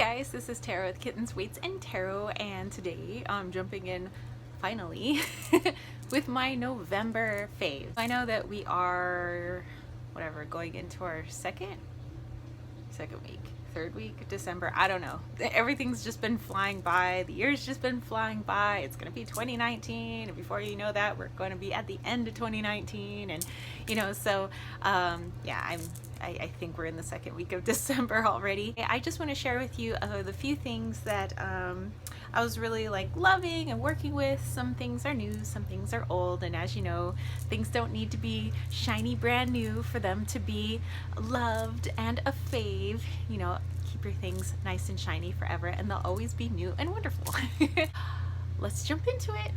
guys, this is Tarot with Kittens, Weights, and Tarot, and today I'm jumping in finally with my November faves. I know that we are, going into our second week, third week, December, I don't know. Everything's just been flying by. The year's just been flying by. It's gonna be 2019, and before you know that, we're going to be at the end of 2019, and so yeah, I think we're in the second week of December already. I just want to share with you the few things that I was really loving and working with. Some things are new, some things are old, and as you know, things don't need to be shiny brand new for them to be loved and a fave. Keep your things nice and shiny forever, and they'll always be new and wonderful. Let's jump into it.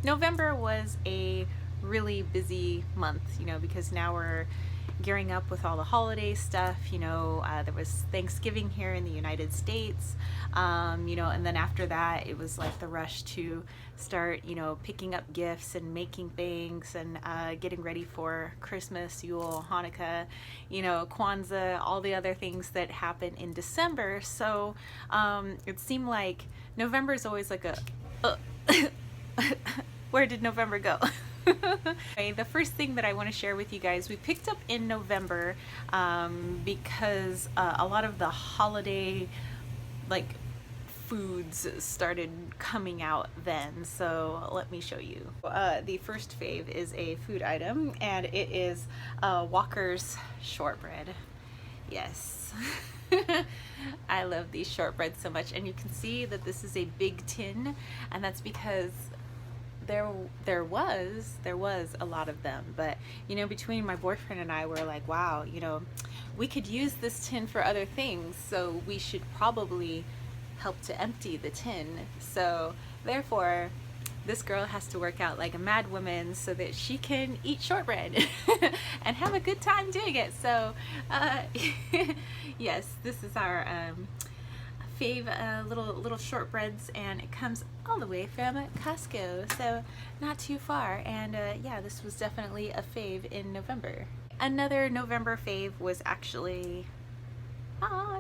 November was a really busy month, because now we're gearing up with all the holiday stuff. There was Thanksgiving here in the United States, and then after that it was like the rush to start picking up gifts and making things and getting ready for Christmas, Yule, Hanukkah, Kwanzaa, all the other things that happen in December. So it seemed like November is always like a where did November go? Okay, the first thing that I want to share with you guys, we picked up in November because a lot of the holiday foods started coming out then. So let me show you. The first fave is a food item, and it is Walker's shortbread. Yes. I love these shortbreads so much, and you can see that this is a big tin, and that's because there was a lot of them. But between my boyfriend and I, we're like, wow, we could use this tin for other things, so we should probably help to empty the tin. So therefore this girl has to work out like a mad woman so that she can eat shortbread and have a good time doing it. So yes, this is our fave little shortbreads, and it comes all the way from Costco, so not too far. And yeah, this was definitely a fave in November. Another November fave was actually,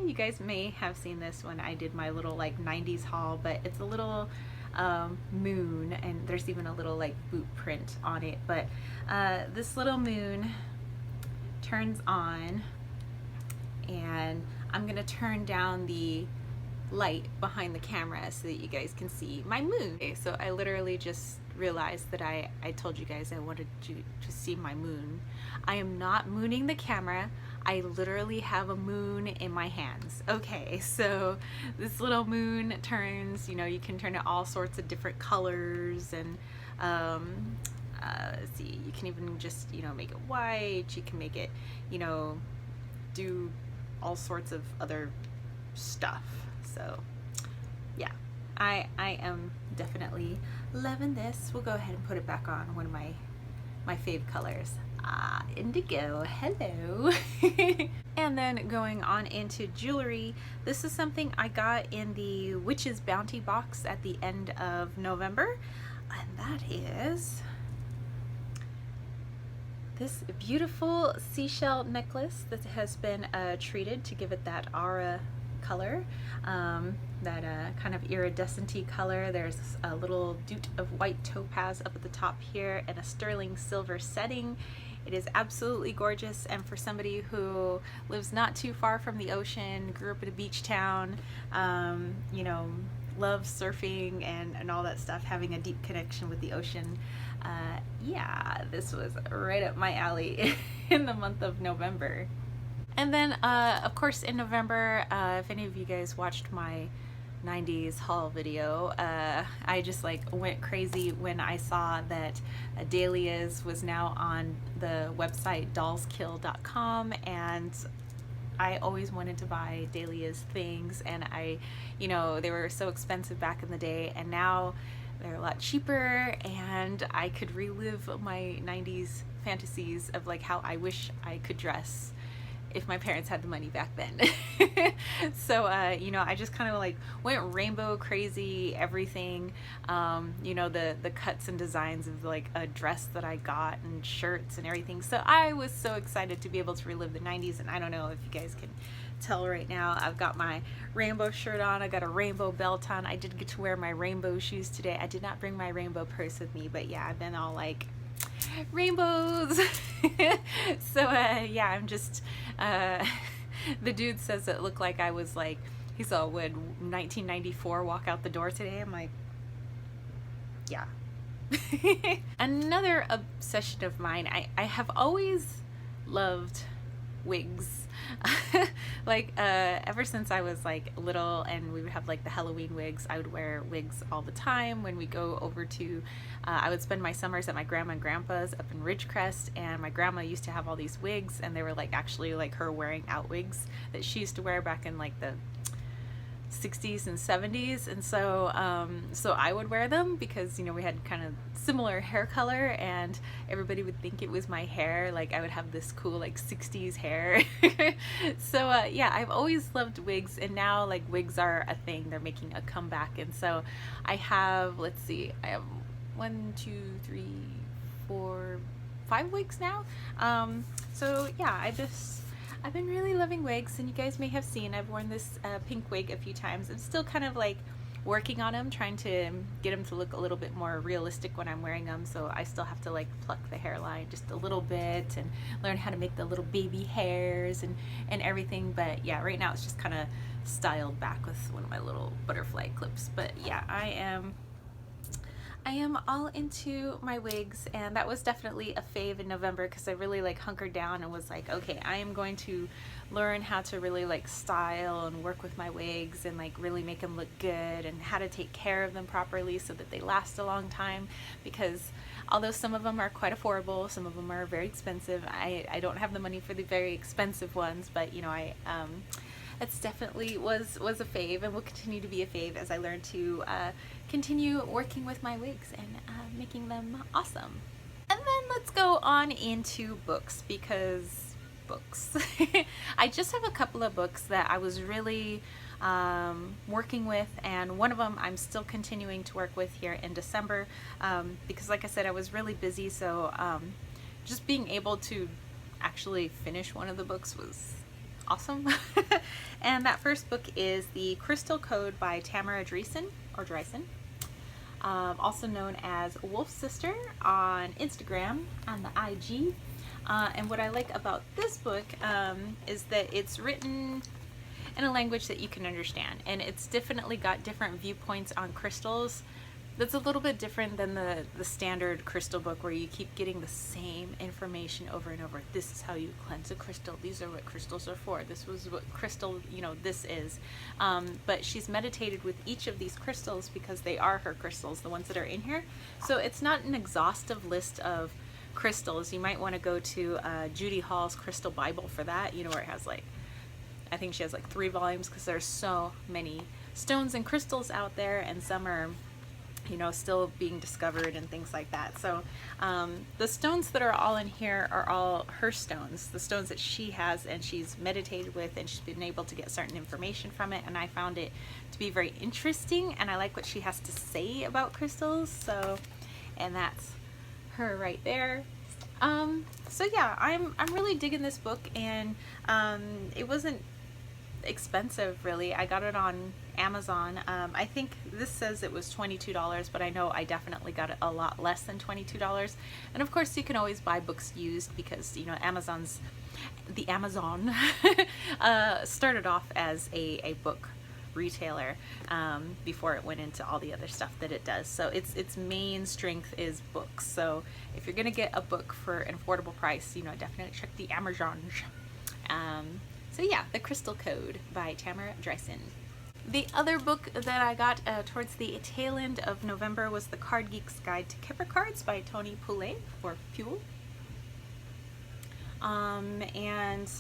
you guys may have seen this when I did my little 90s haul, but it's a little moon, and there's even a little boot print on it. But this little moon turns on, and I'm gonna turn down the light behind the camera so that you guys can see my moon. Okay, so I literally just realized that I told you guys I wanted you to see my moon. I am not mooning the camera. I literally have a moon in my hands. Okay, so this little moon turns, you can turn it all sorts of different colors, and let's see, you can even just make it white, you can make it do all sorts of other stuff. So yeah, I am definitely loving this. We'll go ahead and put it back on one of my fave colors. Indigo, hello. And then going on into jewelry, this is something I got in the Witch's Bounty box at the end of November, and that is this beautiful seashell necklace that has been treated to give it that aura color, that kind of iridescent-y color. There's a little doot of white topaz up at the top here and a sterling silver setting. It is absolutely gorgeous, and for somebody who lives not too far from the ocean, grew up in a beach town, loves surfing and all that stuff, having a deep connection with the ocean, yeah, this was right up my alley in the month of November. And then, of course, in November, if any of you guys watched my 90s haul video, I just went crazy when I saw that Dahlia's was now on the website dollskill.com, and I always wanted to buy Dahlia's things, and they were so expensive back in the day, and now they're a lot cheaper, and I could relive my 90s fantasies of how I wish I could dress if my parents had the money back then. So I just kind of went rainbow crazy, everything, the cuts and designs of a dress that I got and shirts and everything. So I was so excited to be able to relive the 90s, and I don't know if you guys can tell right now. I've got my rainbow shirt on, I got a rainbow belt on. I did get to wear my rainbow shoes today. I did not bring my rainbow purse with me, but yeah, I've been all like rainbows. So yeah, I'm just the dude says it looked like I was like, he saw when 1994 walk out the door today. I'm like, yeah. Another obsession of mine, I have always loved wigs. Like ever since I was like little and we would have like the Halloween wigs, I would wear wigs all the time. When we go over to I would spend my summers at my grandma and grandpa's up in Ridgecrest, and my grandma used to have all these wigs, and they were like actually like her wearing out wigs that she used to wear back in like the 60s and 70s. And so so I would wear them because, you know, we had kind of similar hair color, and everybody would think it was my hair. Like I would have this cool like 60s hair. So yeah, I've always loved wigs, and now like wigs are a thing. They're making a comeback. And so I have, let's see, I have 1, 2, 3, 4, 5 wigs now. So yeah, I've been really loving wigs, and you guys may have seen I've worn this pink wig a few times. I'm still kind of like working on them, trying to get them to look a little bit more realistic when I'm wearing them, so I still have to like pluck the hairline just a little bit and learn how to make the little baby hairs and everything. But yeah, right now it's just kind of styled back with one of my little butterfly clips. But yeah, I am all into my wigs, and that was definitely a fave in November because I really like hunkered down and was like, okay, I am going to learn how to really like style and work with my wigs and like really make them look good, and how to take care of them properly so that they last a long time. Because although some of them are quite affordable, some of them are very expensive. I don't have the money for the very expensive ones, but you know, it's definitely was a fave and will continue to be a fave as I learn to continue working with my wigs and making them awesome. And then let's go on into books, because books. I just have a couple of books that I was really working with, and one of them I'm still continuing to work with here in December, because like I said, I was really busy, so just being able to actually finish one of the books was awesome. And that first book is The Crystal Code by Tamara Dreesen, or Dreisen, also known as Wolf Sister on Instagram and the IG. And what I like about this book is that it's written in a language that you can understand, and it's definitely got different viewpoints on crystals. That's a little bit different than the standard crystal book where you keep getting the same information over and over. This is how you cleanse a crystal. These are what crystals are for. This was what crystal, you know, this is. But she's meditated with each of these crystals because they are her crystals, the ones that are in here. So it's not an exhaustive list of crystals. You might want to go to Judy Hall's Crystal Bible for that, you know, where it has like, I think she has like 3 volumes, because there's so many stones and crystals out there, and some are, you know, still being discovered and things like that. So the stones that are all in here are all her stones, the stones that she has and she's meditated with, and she's been able to get certain information from it. And I found it to be very interesting, and I like what she has to say about crystals. So, and that's her right there. So yeah, I'm really digging this book, and it wasn't expensive really. I got it on Amazon. I think this says it was $22, but I know I definitely got it a lot less than $22. And of course you can always buy books used, because, you know, the Amazon started off as a book retailer before it went into all the other stuff that it does. So its main strength is books. So if you're gonna get a book for an affordable price, you know, definitely check the Amazon. So yeah, The Crystal Code by Tamara Dreisen. The other book that I got towards the tail end of November was The Card Geek's Guide to Kipper Cards by Toni Poulet, or Puel. And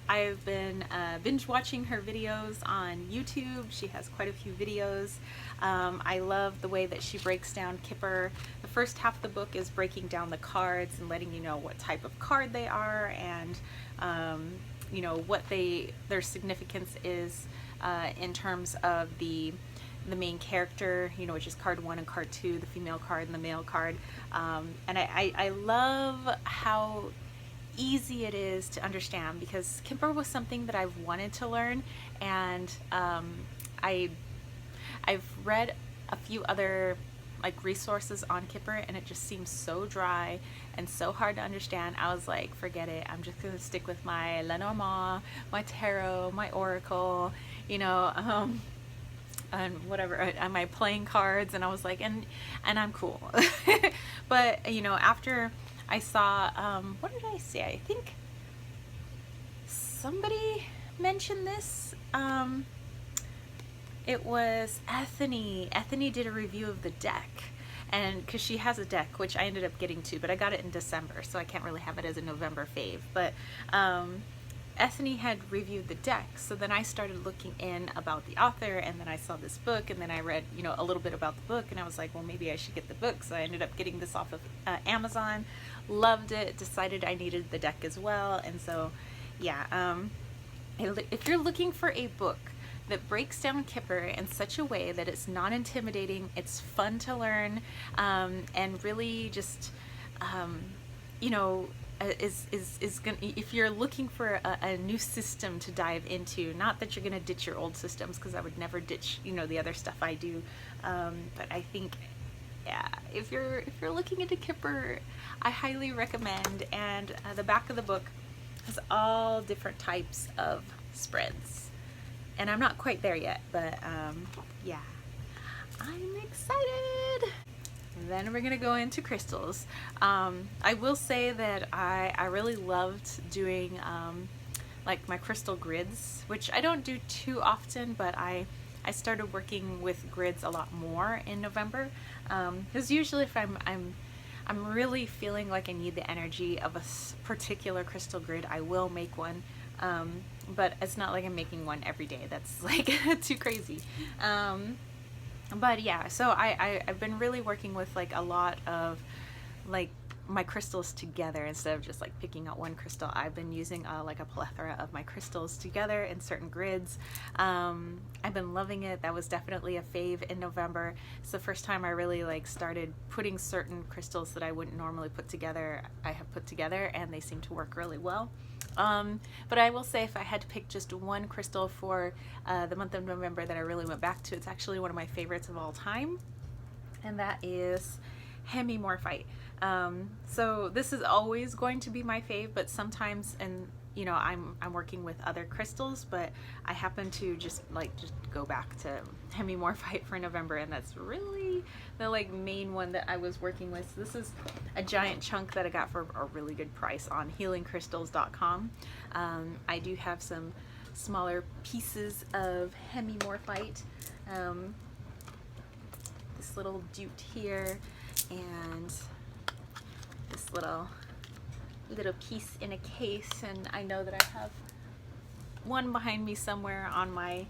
I've been binge watching her videos on YouTube. She has quite a few videos. I love the way that she breaks down Kipper. The first half of the book is breaking down the cards and letting you know what type of card they are, and you know, what their significance is in terms of the main character, you know, which is card 1 and card 2, the female card and the male card. And I love how easy it is to understand, because Kipper was something that I've wanted to learn, and I've read a few other like resources on Kipper, and it just seems so dry and so hard to understand. I was like, forget it, I'm just gonna stick with my Lenormand, my tarot, my oracle, you know, and whatever, and my playing cards. And I was like, and I'm cool. But you know, after I saw, what did I say? I think somebody mentioned this. It was Ethany. Ethany did a review of the deck, and because she has a deck, which I ended up getting too, but I got it in December, so I can't really have it as a November fave. But Ethany had reviewed the deck, so then I started looking in about the author, and then I saw this book, and then I read, you know, a little bit about the book, and I was like, well, maybe I should get the book. So I ended up getting this off of Amazon. Loved it. Decided I needed the deck as well, and so yeah. If you're looking for a book that breaks down Kipper in such a way that it's not intimidating, it's fun to learn, and really just, you know, is gonna, if you're looking for a new system to dive into, not that you're gonna ditch your old systems, because I would never ditch, you know, the other stuff I do, but I think, yeah, if you're looking into Kipper, I highly recommend. And the back of the book has all different types of spreads, and I'm not quite there yet, but yeah, I'm excited. Then we're gonna go into crystals. I will say that I really loved doing like my crystal grids, which I don't do too often, but I started working with grids a lot more in November, because usually if I'm really feeling like I need the energy of a particular crystal grid, I will make one, but it's not like I'm making one every day. That's like too crazy. But yeah, so I've been really working with like a lot of like my crystals together instead of just like picking out one crystal. I've been using like a plethora of my crystals together in certain grids. I've been loving it. That was definitely a fave in November. It's the first time I really like started putting certain crystals that I wouldn't normally put together, I have put together, and they seem to work really well. But I will say, if I had to pick just one crystal for the month of November that I really went back to, it's actually one of my favorites of all time, and that is hemimorphite. So this is always going to be my fave, but sometimes, and you know, I'm working with other crystals, but I happen to just go back to hemimorphite for November, and that's really the like main one that I was working with. So this is a giant chunk that I got for a really good price on healingcrystals.com. I do have some smaller pieces of hemimorphite, this little jute here, and this little piece in a case, and I know that I have one behind me somewhere on my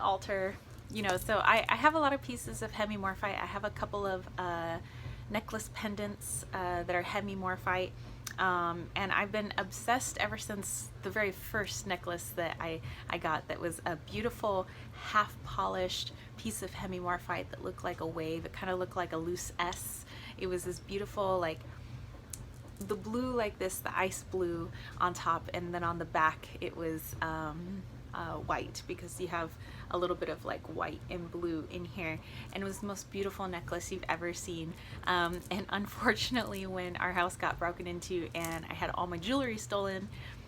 altar, you know. So I have a lot of pieces of hemimorphite. I have a couple of necklace pendants that are hemimorphite, and I've been obsessed ever since the very first necklace that I got, that was a beautiful half polished piece of hemimorphite that looked like a wave. It kind of looked like a loose S. It was this beautiful, like the blue like this, the ice blue on top, and then on the back it was white, because you have a little bit of like white and blue in here, and it was the most beautiful necklace you've ever seen. And unfortunately, when our house got broken into and I had all my jewelry stolen,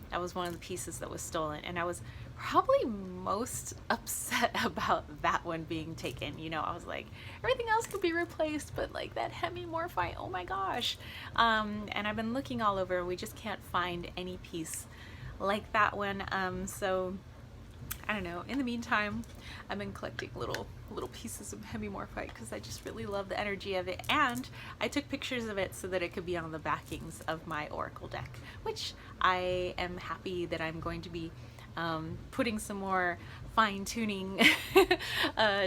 that was one of the pieces that was stolen, and I was probably most upset about that one being taken. You know, I was like, everything else could be replaced, but like that hemimorphite, oh my gosh. And I've been looking all over, we just can't find any piece like that one. So I don't know. In the meantime, I've been collecting little pieces of hemimorphite because I just really love the energy of it, and I took pictures of it so that it could be on the backings of my oracle deck, which I am happy that I'm going to be putting some more fine-tuning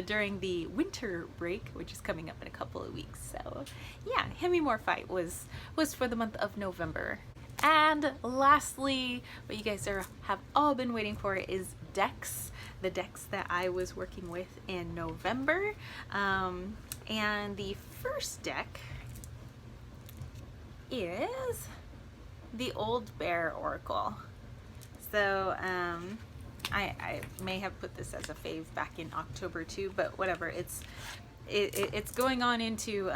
during the winter break, which is coming up in a couple of weeks. So yeah, hemimorphite was for the month of November. And lastly, what you guys have all been waiting for is decks. The decks that I was working with in November. And the first deck is the Old Bear Oracle. So I may have put this as a fave back in October too, but whatever. It's going on into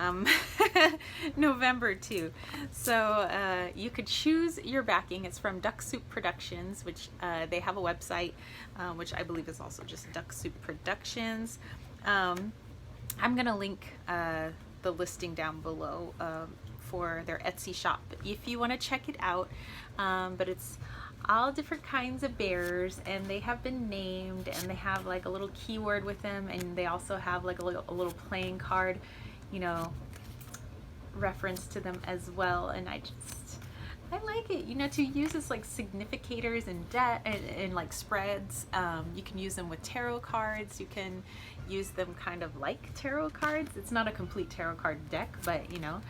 November too. So you could choose your backing. It's from Duck Soup Productions, which they have a website, which I believe is also just Duck Soup Productions. I'm gonna link the listing down below for their Etsy shop if you want to check it out. But it's all different kinds of bears, and they have been named, and they have like a little keyword with them, and they also have like a little playing card, you know, reference to them as well. And I like it, you know, to use as like significators and like spreads. You can use them with tarot cards. You can use them kind of like tarot cards. It's not a complete tarot card deck, but you know,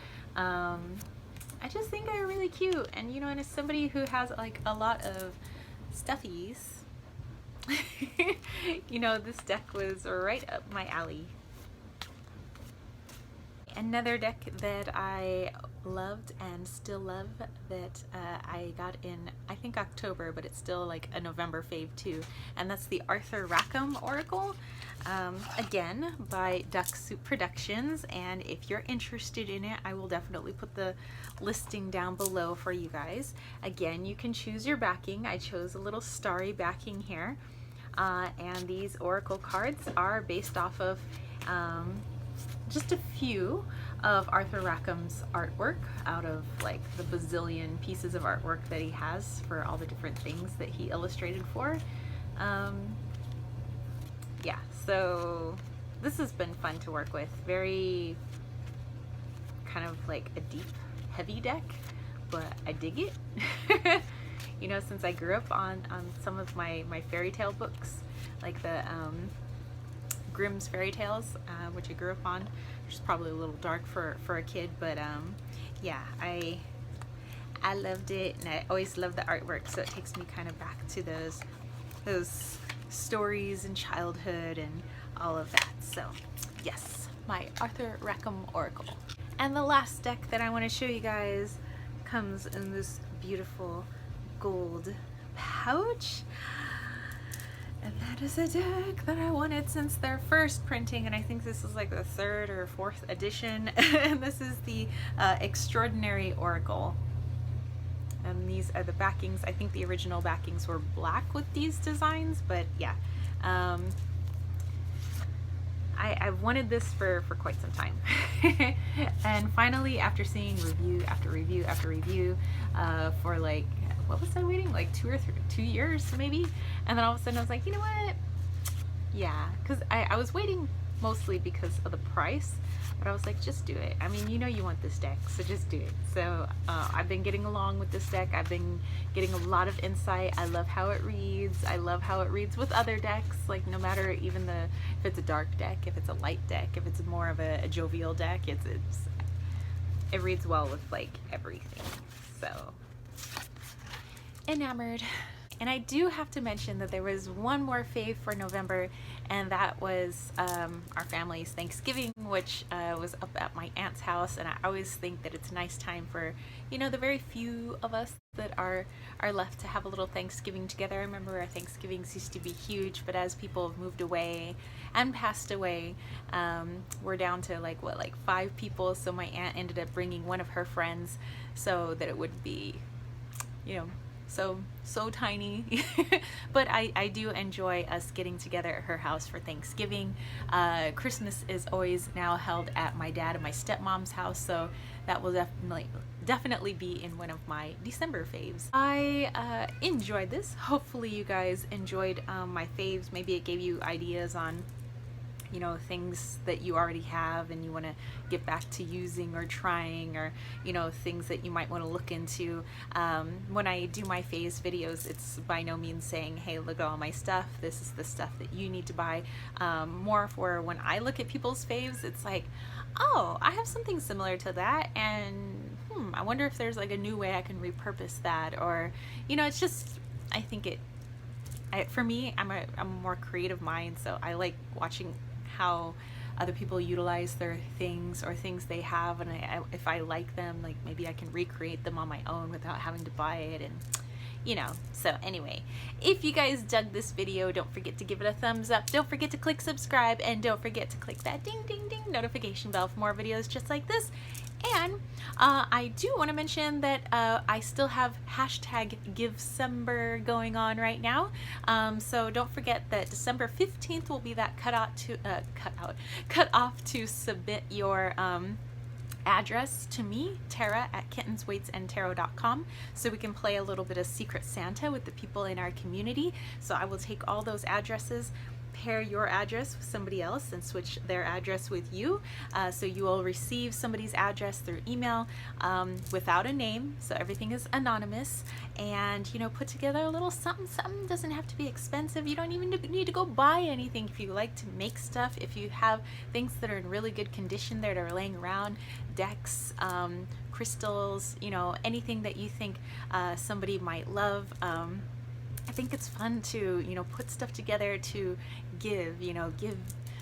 I just think they're really cute. And you know, and as somebody who has like a lot of stuffies, you know, this deck was right up my alley. Another deck that I loved and still love that I got in, I think October, but it's still like a November fave too, and that's the Arthur Rackham Oracle, again by Duck Soup Productions. And if you're interested in it, I will definitely put the listing down below for you guys. Again, you can choose your backing. I chose a little starry backing here, and these oracle cards are based off of just a few of Arthur Rackham's artwork out of like the bazillion pieces of artwork that he has for all the different things that he illustrated for. Yeah, so this has been fun to work with. Very kind of like a deep, heavy deck, but I dig it. You know, since I grew up on some of my fairy tale books, like the Grimm's fairy tales, which I grew up on, which is probably a little dark for a kid, but yeah, I loved it, and I always love the artwork, so it takes me kind of back to those stories and childhood and all of that. So yes, my Arthur Rackham Oracle. And the last deck that I want to show you guys comes in this beautiful gold pouch. And that is a deck that I wanted since their first printing, and I think this is like the 3rd or 4th edition. And this is the Extraordinary Oracle. And these are the backings. I think the original backings were black with these designs, but yeah. I've wanted this for quite some time. And finally, after seeing review after review after review for like, what was I waiting? Like 2 years maybe? And then all of a sudden I was like, you know what? Yeah, because I was waiting mostly because of the price, but I was like, just do it. I mean, you know you want this deck, so just do it. So I've been getting along with this deck. I've been getting a lot of insight. I love how it reads. I love how it reads with other decks, like no matter even if it's a dark deck, if it's a light deck, if it's more of a jovial deck, it reads well with like everything. So enamored. And I do have to mention that there was one more fave for November, and that was our family's Thanksgiving, which was up at my aunt's house. And I always think that it's a nice time for, you know, the very few of us that are left to have a little Thanksgiving together. I remember our Thanksgivings used to be huge, but as people have moved away and passed away, we're down to like 5 people. So my aunt ended up bringing one of her friends so that it would be, you know, so tiny. But I do enjoy us getting together at her house for Thanksgiving. Christmas is always now held at my dad and my stepmom's house, so that will definitely be in one of my December faves. I enjoyed this. Hopefully you guys enjoyed my faves. Maybe it gave you ideas on, you know, things that you already have and you want to get back to using or trying, or, you know, things that you might want to look into. When I do my phase videos, it's by no means saying, hey, look at all my stuff, this is the stuff that you need to buy. More for when I look at people's faves, it's like, oh, I have something similar to that, and I wonder if there's like a new way I can repurpose that, or, you know, it's just, I think for me, I'm a more creative mind, so I like watching how other people utilize their things or things they have, and if I like them, like maybe I can recreate them on my own without having to buy it, and you know. So anyway, if you guys dug this video, don't forget to give it a thumbs up, don't forget to click subscribe, and don't forget to click that ding ding ding notification bell for more videos just like this. And I do want to mention that I still have hashtag Givecember going on right now. So don't forget that December 15th will be that cut off to submit your address to me, Tara, at kittenswaitsandtarot.com, so we can play a little bit of Secret Santa with the people in our community. So I will take all those addresses, pair your address with somebody else, and switch their address with you. So you will receive somebody's address through email without a name, so everything is anonymous, and you know, put together a little something. Something doesn't have to be expensive. You don't even need to go buy anything. If you like to make stuff, if you have things that are in really good condition that are laying around, decks, crystals, you know, anything that you think somebody might love. I think it's fun to, you know, put stuff together to give, you know, give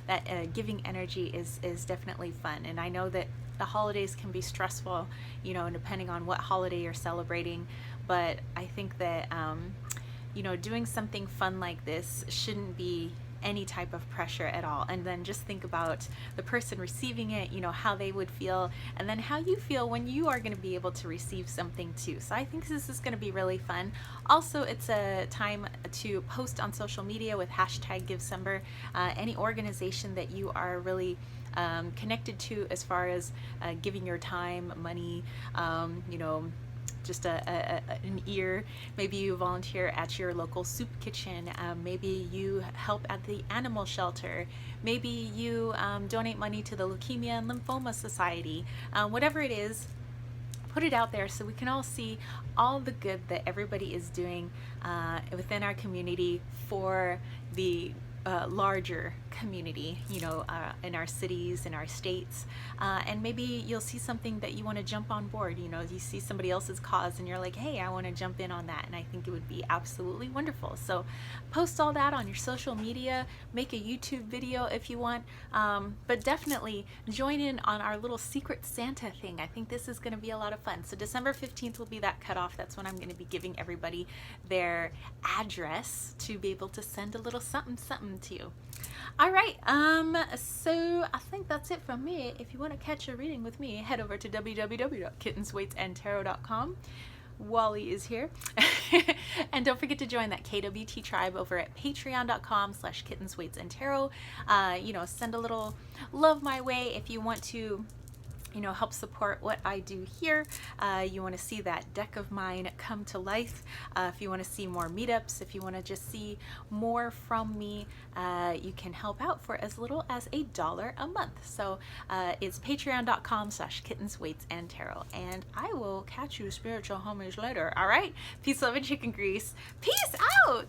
that giving energy is definitely fun. And I know that the holidays can be stressful, you know, depending on what holiday you're celebrating, but I think that you know, doing something fun like this shouldn't be any type of pressure at all. And then just think about the person receiving it, you know, how they would feel, and then how you feel when you are going to be able to receive something too. So I think this is going to be really fun. Also, it's a time to post on social media with hashtag Givecember, any organization that you are really connected to as far as giving your time, money, you know, just an ear. Maybe you volunteer at your local soup kitchen, maybe you help at the animal shelter, maybe you donate money to the Leukemia and Lymphoma Society. Whatever it is, put it out there so we can all see all the good that everybody is doing within our community for the larger community, you know, in our cities, in our states, and maybe you'll see something that you want to jump on board. You know, you see somebody else's cause and you're like, hey, I want to jump in on that, and I think it would be absolutely wonderful. So post all that on your social media, make a YouTube video if you want, but definitely join in on our little Secret Santa thing. I think this is going to be a lot of fun. So December 15th will be that cutoff. That's when I'm going to be giving everybody their address to be able to send a little something something to you. All right, so I think that's it from me. If you want to catch a reading with me, head over to www.kittenswaitsandtarot.com. Wally is here. And don't forget to join that KWT tribe over at patreon.com/kittenswaitsandtarot. You know, send a little love my way if you want to, you know, help support what I do here. You want to see that deck of mine come to life. If you want to see more meetups, if you want to just see more from me, you can help out for as little as $1 a month. So it's patreon.com/kittenswaitsandtarot. And I will catch you spiritual homies later. All right, peace, love, and chicken grease. Peace out.